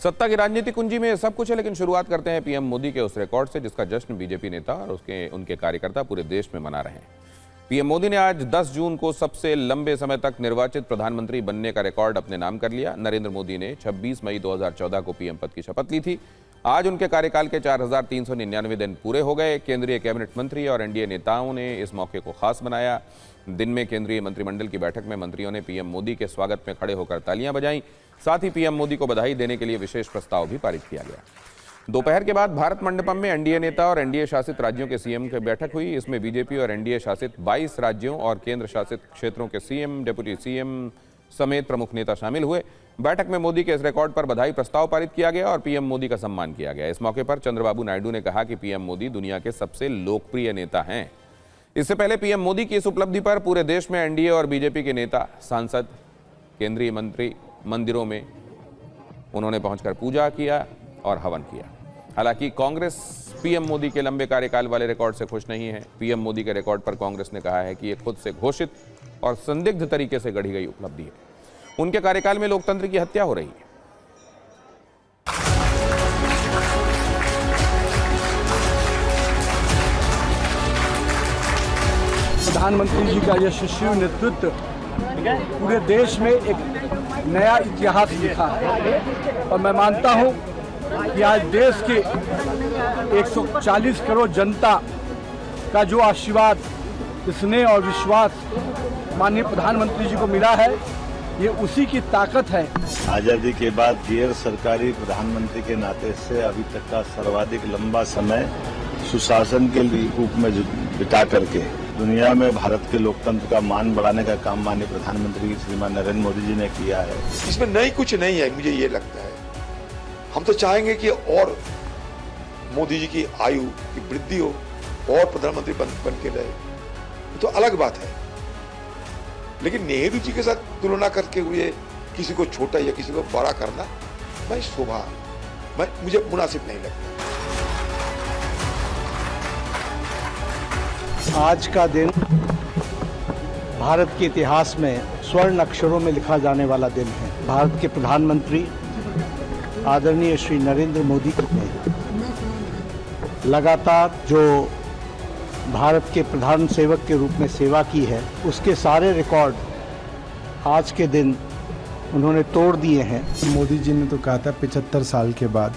सत्ता की राजनीतिक कुंजी में सब कुछ है, लेकिन शुरुआत करते हैं पीएम मोदी के उस रिकॉर्ड से जिसका जश्न बीजेपी नेता और उनके कार्यकर्ता पूरे देश में मना रहे हैं। पीएम मोदी ने आज 10 जून को सबसे लंबे समय तक निर्वाचित प्रधानमंत्री बनने का रिकॉर्ड अपने नाम कर लिया। नरेंद्र मोदी ने 26 मई 2014 को पीएम पद की शपथ ली थी। आज उनके कार्यकाल के 4399 दिन पूरे हो गए। केंद्रीय कैबिनेट मंत्री और एनडीए नेताओं ने इस मौके को खास बनाया। दिन में केंद्रीय मंत्रिमंडल की बैठक में मंत्रियों ने पीएम मोदी के स्वागत में खड़े होकर तालियां बजाईं। साथ ही पीएम मोदी को बधाई देने के लिए विशेष प्रस्ताव भी पारित किया गया। दोपहर के बाद भारत मंडपम में एनडीए नेता और एनडीए शासित राज्यों के सीएम की बैठक हुई। इसमें बीजेपी और एनडीए शासित 22 राज्यों और केंद्र शासित क्षेत्रों के सीएम, डिप्टी सीएम समेत प्रमुख नेता शामिल हुए। बैठक में मोदी के इस रिकॉर्ड पर बधाई प्रस्ताव पारित किया गया और पीएम मोदी का सम्मान किया गया। इस मौके पर चंद्रबाबू नायडू ने कहा कि पीएम मोदी दुनिया के सबसे लोकप्रिय नेता हैं। इससे पहले पीएम मोदी की इस उपलब्धि पर पूरे देश में एनडीए और बीजेपी के नेता, सांसद, केंद्रीय मंत्री मंदिरों में उन्होंने पहुंचकर पूजा किया और हवन किया। हालांकि कांग्रेस पीएम मोदी के लंबे कार्यकाल वाले रिकॉर्ड से खुश नहीं है। पीएम मोदी के रिकॉर्ड पर कांग्रेस ने कहा है कि ये खुद से घोषित और संदिग्ध तरीके से गढ़ी गई उपलब्धि है। उनके कार्यकाल में लोकतंत्र की हत्या हो रही है। प्रधानमंत्री जी का यशस्वी नेतृत्व पूरे देश में एक नया इतिहास लिखा है और मैं मानता हूं कि आज देश के 140 करोड़ जनता का जो आशीर्वाद, स्नेह और विश्वास माननीय प्रधानमंत्री जी को मिला है, ये उसी की ताकत है। आजादी के बाद गैर सरकारी प्रधानमंत्री के नाते से अभी तक का सर्वाधिक लंबा समय सुशासन के रूप में बिता करके दुनिया में भारत के लोकतंत्र का मान बढ़ाने का काम माननीय प्रधानमंत्री श्रीमान नरेंद्र मोदी जी ने किया है। इसमें नई कुछ नहीं है, मुझे ये लगता है। हम तो चाहेंगे कि और मोदी जी की आयु की वृद्धि हो और प्रधानमंत्री बन के रहे, तो अलग बात है। लेकिन नेहरू जी के साथ तुलना करके हुए किसी को छोटा या किसी को बड़ा करना मुझे मुनासिब नहीं लगता। आज का दिन भारत के इतिहास में स्वर्ण अक्षरों में लिखा जाने वाला दिन है। भारत के प्रधानमंत्री आदरणीय श्री नरेंद्र मोदी ने लगातार जो भारत के प्रधान सेवक के रूप में सेवा की है, उसके सारे रिकॉर्ड आज के दिन उन्होंने तोड़ दिए हैं। मोदी जी ने तो कहा था 75 साल के बाद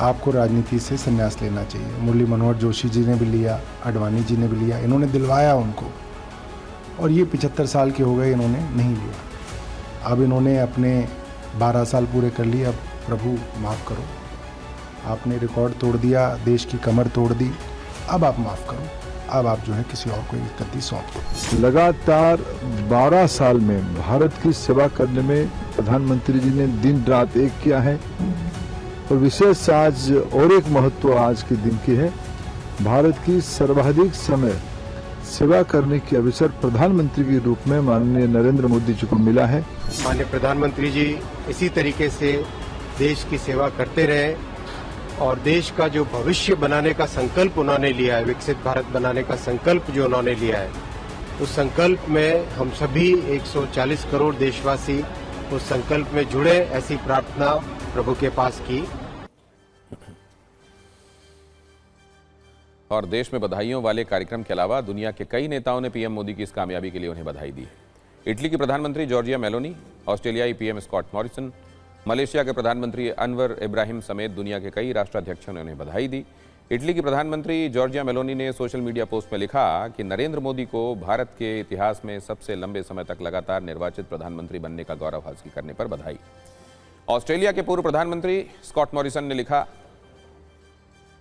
आपको राजनीति से संन्यास लेना चाहिए। मुरली मनोहर जोशी जी ने भी लिया, आडवाणी जी ने भी लिया, इन्होंने दिलवाया उनको, और ये 75 साल के हो गए, इन्होंने नहीं लिया। अब इन्होंने अपने 12 साल पूरे कर लिए। अब प्रभु माफ़ करो, आपने रिकॉर्ड तोड़ दिया, देश की कमर तोड़ दी, अब आप माफ़ करो, अब आप जो है किसी और को ये गद्दी सौंप दो। लगातार 12 साल में भारत की सेवा करने में प्रधानमंत्री जी ने दिन रात एक किया है। और विशेष आज और एक महत्व आज के दिन की है, भारत की सर्वाधिक समय सेवा करने की अवसर प्रधानमंत्री के रूप में माननीय नरेंद्र मोदी जी को मिला है। माननीय प्रधानमंत्री जी इसी तरीके से देश की सेवा करते रहे और देश का जो भविष्य बनाने का संकल्प उन्होंने लिया है, विकसित भारत बनाने का संकल्प जो उन्होंने लिया है, उस संकल्प में हम सभी 140 करोड़ देशवासी उस संकल्प में जुड़े, ऐसी प्रार्थना प्रभु के पास की। और देश में बधाइयों वाले कार्यक्रम के अलावा दुनिया के कई नेताओं ने पीएम मोदी की इस कामयाबी के लिए उन्हें बधाई दी है। इटली की प्रधानमंत्री जॉर्जिया मेलोनी, ऑस्ट्रेलियाई पीएम स्कॉट मॉरिसन, मलेशिया के प्रधानमंत्री अनवर इब्राहिम समेत दुनिया के कई राष्ट्राध्यक्षों ने उन्हें बधाई दी। इटली की प्रधानमंत्री जॉर्जिया मेलोनी ने सोशल मीडिया पोस्ट में लिखा कि नरेंद्र मोदी को भारत के इतिहास में सबसे लंबे समय तक लगातार निर्वाचित प्रधानमंत्री बनने का गौरव हासिल करने पर बधाई। ऑस्ट्रेलिया के पूर्व प्रधानमंत्री स्कॉट मॉरिसन ने लिखा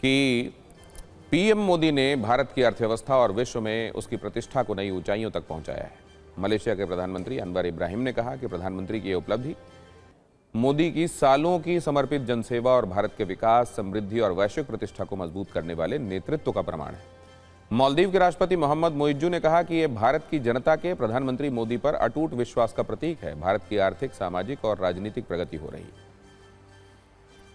कि पीएम मोदी ने भारत की अर्थव्यवस्था और विश्व में उसकी प्रतिष्ठा को नई ऊंचाइयों तक पहुंचाया है। मलेशिया के प्रधानमंत्री अनवर इब्राहिम ने कहा कि प्रधानमंत्री की यह उपलब्धि मोदी की सालों की समर्पित जनसेवा और भारत के विकास, समृद्धि और वैश्विक प्रतिष्ठा को मजबूत करने वाले नेतृत्व का प्रमाण है। मालदीव के राष्ट्रपति मोहम्मद मोइज्जू ने कहा कि यह भारत की जनता के प्रधानमंत्री मोदी पर अटूट विश्वास का प्रतीक है। भारत की आर्थिक, सामाजिक और राजनीतिक प्रगति हो रही है।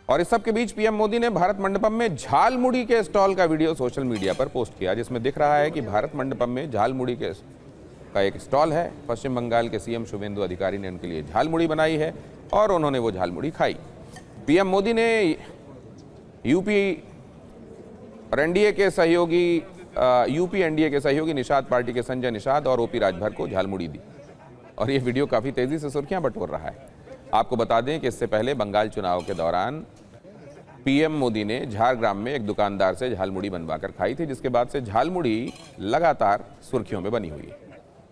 और इस सब के बीच पीएम मोदी ने भारत मंडपम में झालमुड़ी के स्टॉल का वीडियो सोशल मीडिया पर पोस्ट किया, जिसमें दिख रहा है कि भारत मंडपम में झालमुड़ी का एक स्टॉल है। पश्चिम बंगाल के सीएम शुभेंदु अधिकारी ने उनके लिए झालमुड़ी बनाई है और उन्होंने वो झालमुड़ी खाई। पीएम मोदी ने यूपी और एनडीए के सहयोगी निषाद पार्टी के संजय निषाद और ओपी राजभर को झालमुड़ी दी और ये वीडियो काफी तेजी से सुर्खियां बटोर रहा है। आपको बता दें कि इससे पहले बंगाल चुनाव के दौरान पीएम मोदी ने झारग्राम में एक दुकानदार से झालमुड़ी बनवाकर खाई थी, जिसके बाद से झालमुड़ी लगातार सुर्खियों में बनी हुई है।